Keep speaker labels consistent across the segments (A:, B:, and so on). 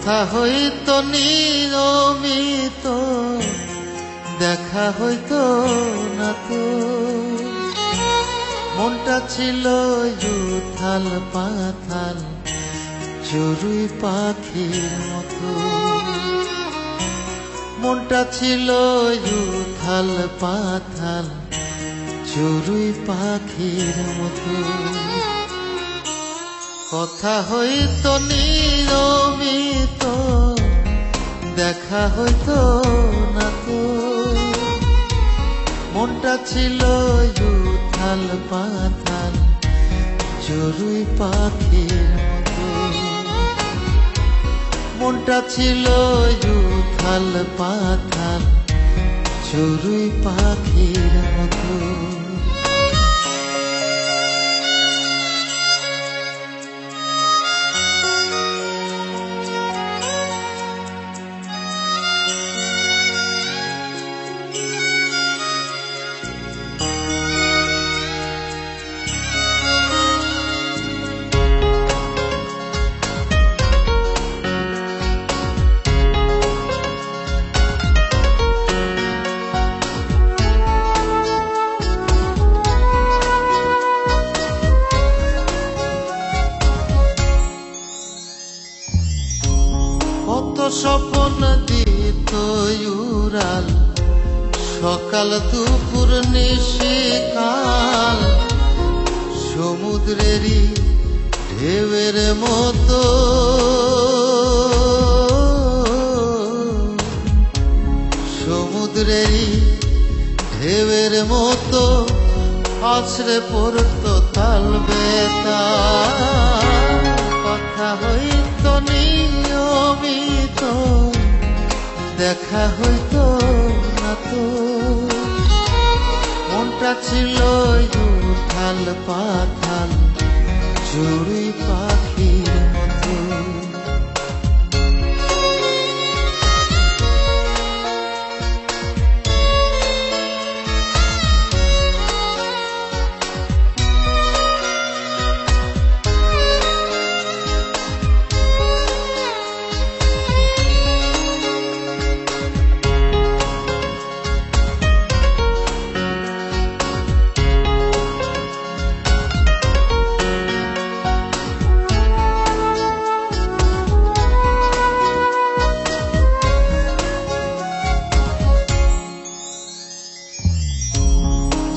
A: কথা হইতো নিয়মিত, দেখা হইতো না তো। মনটা ছিল উথাল পাথাল, চড়ুই পাখির মতো। মনটা ছিল উথাল পাথাল, চড়ুই পাখির মতো। কথা হইতো নিয়মিত, দেখা হইতো না তো। মনটা ছিল উথাল পাথাল, চড়ুই পাখির মতো। মনটা ছিল উথাল পাথাল, চড়ুই পাখির মতো। কত স্বপ্ন দিত উড়াল, সকাল দুপুর নিশিকাল। সমুদ্রেরই ঢেউয়ের মতো, সমুদ্রেরই ঢেউয়ের মতো আছড়ে পড়তো তাল বেতাল। কথা হইতো নিয়মিত, দেখা হইতো না তো। মনটা ছিল উথাল পাথাল, চড়ুই পাখির মতো।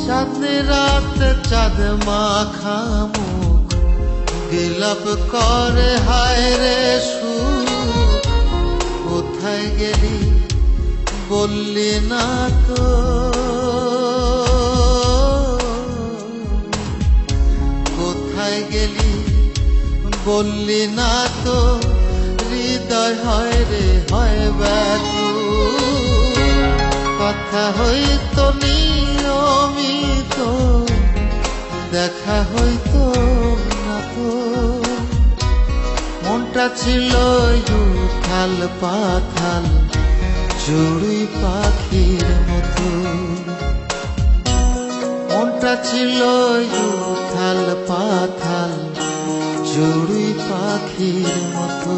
A: চাঁদনি রাতে চাঁদ মাখা মুখ বিলাপ করে, হায় রে সুখ। কোথায় গেলি বললি না তো, কোথায় গেলি বললি না তো। হৃদয় হয় রে হয় ব্যাকুল। কথা হইতো নিয়মিত, দেখা হইতো না তো। মনটা ছিল উথাল পাথাল, চড়ুই পাখির মতো। মনটা ছিল উথাল পাথাল, চড়ুই পাখির মতো।